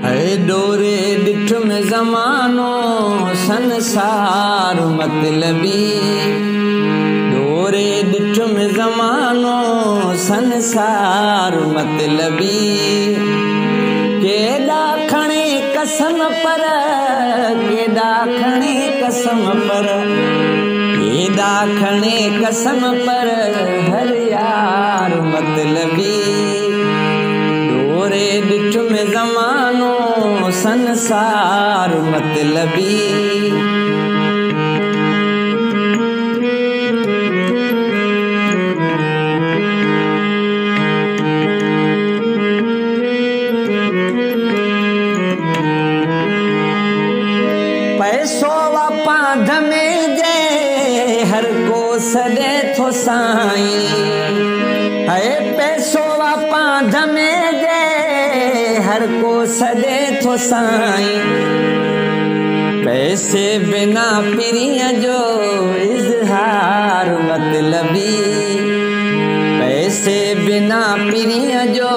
डोरे ॾिठ में ज़मानो संसार मतलबी, डोरे ॾिठ में ज़मानो संसार मतलबी। केॾा खणे कसम पर, केॾा खणे कसम पर, केॾा खणे कसम पर हर यार मतलबी। डोरे ॾिठ में ज़मानो संसार मतलबी। पैसो वापांध में जे हर को सॾे थो साईं, है पैसो वापांध में जे हर को सॾे थो साईं। पैसे बिना पिरीअ जो इज़हार मतलबी, पैसे बिना पिरीअ जो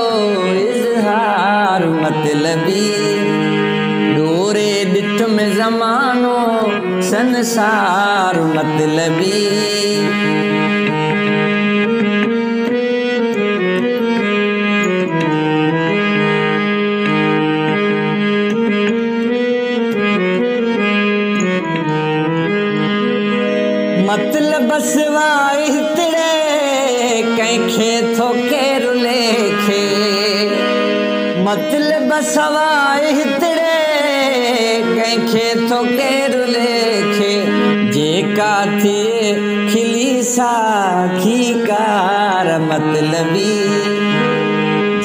इज़हार मतलबी। डोरे ॾिठ में ज़मानो संसार मतलबी। मतलब सवाइ हितड़े कंहिंखे थो केरु लेखे, मतलब सवाइ हितड़े कंहिंखे थो केरु लेखे। जेका थिए खिली साखी कार मतलबी,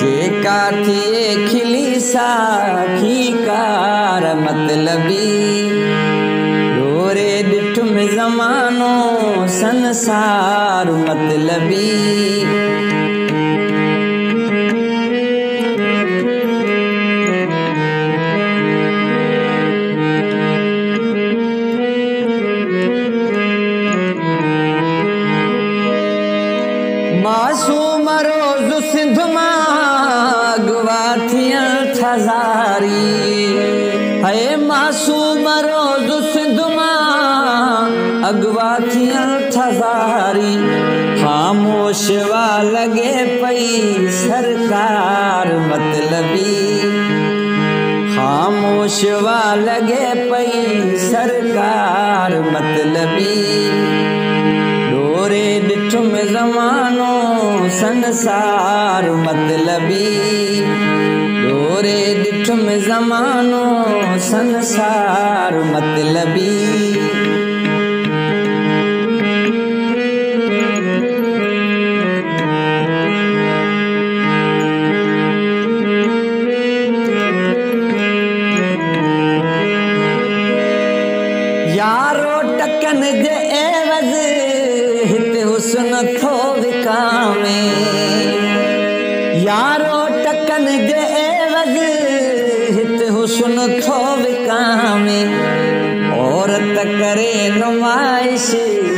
जेका थिए खिली साखी कार मतलबी। डोरे ॾिठ में ज़मानो संसार मतलबी। मासूम रोज़ सिंध मां अगवा थियण था ज़ारी, है मासूम रोज़ सिंध मां अगवा थियण था ज़ारी। ख़ामोश वा लॻे पई सरकार मतलबी, ख़ामोश वा लॻे पई सरकार मतलबी। डोरे ॾिठ में ज़मानो संसार मतलबी, डोरे ॾिठ में ज़मानो संसार मतलबी। यारो टकन जे एवज़ हिते हुस्न थो विकामे, यारो टकन जे एवज़ हिते हुस्न थो विकामे। औरत करे नुमाइश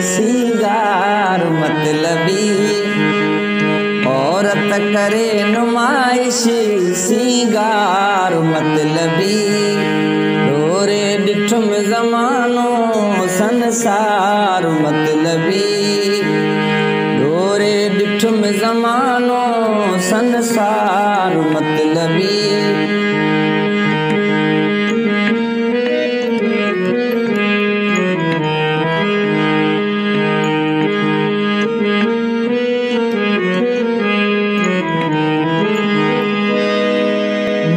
सींगार मतलबी, औरत करे नुमाइश सींगार मतलबी। डोरे ॾिठ में ज़मानो संसार मतलबी, डोरे ॾिठ में ज़मानो संसार मतलबी।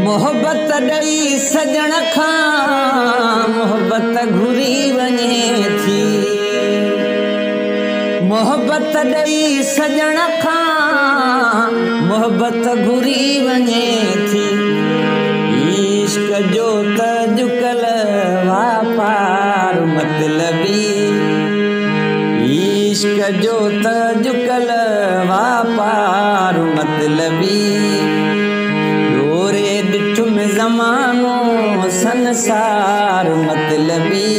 मोहब्बत ॾेई सजण खां मोहब्बत घुरी वञे थी, मोहब्बत ॾेई सजण खां मोहब्बत घुरी वञे थी। इश्क जो त अॼुकल वापार मतलबी, इश्क जो त अॼुकल वापार मतलबी। डोरे ॾिठ में ज़मानो संसार मतलबी।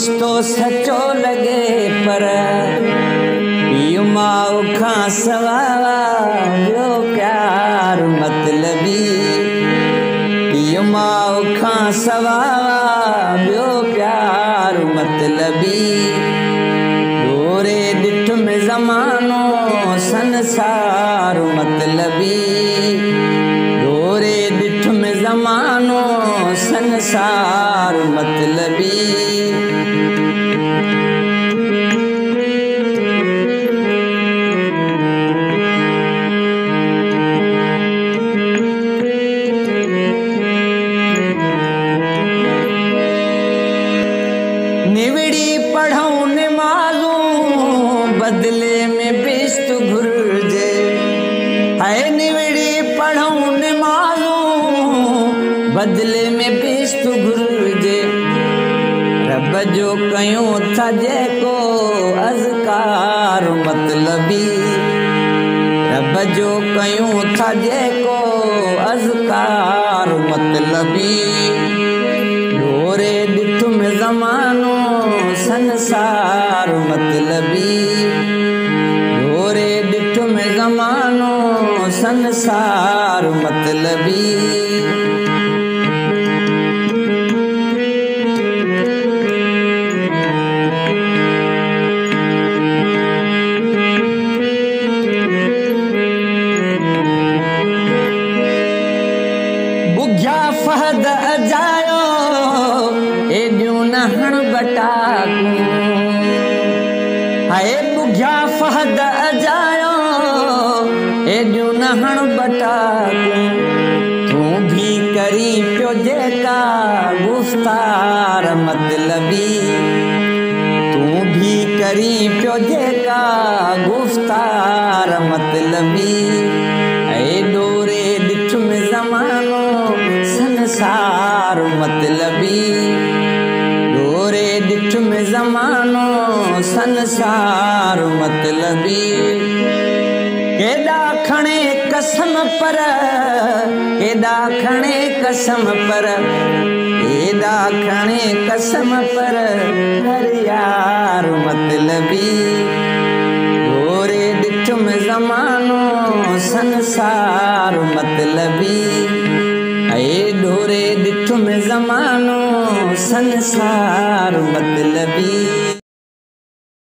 रिश्तो सचो लगे पर इहो माउ खां सवा ॿियो प्यार मतलबी इहो माउ खां सवा ॿियो प्यार मतलबी गोरे ॾिठ में ज़मानो संसार मतलबी गोरे ॾिठ में ज़मानो संसार मतलबी निवड़ी पढ़ूं नमाज़ूं बदले में बेश्त घुर्जे है निवड़ी पढ़ूं नमाज़ूं बदले में बेश्त घुर्जे रब जो कयूं था जेको अज़कार मतलबी रब जो कयूं था जेको अज़कार मतलबी गोरे ॾिठ में ज़मानो संसार मतलबी गोरे ॾिठ में ज़मानो संसार मतलबी बुघ्या फहद अजायो एॾियूं नहण बटाकूं हाय बुघ्या फहद अजायो एॾियूं नहण बटाकूं तूं भी करी पियो जेका गुफ़्तार मतलबी तूं भी करी पियो जेका गुफ़्तार मतलबी ऐं डोरे ॾिठ में ज़मानो संसार मतलबी डोरे ॾिठ में ज़मानो संसार मतलबी केॾा खणे कसम पर केॾा खणे कसम पर केॾा खणे कसम पर हर यार मतलबी डोरे ॾिठ में ज़मानो संसार मतलबी ऐं डोरे ॾिठ में ज़मानो संसार मतलबी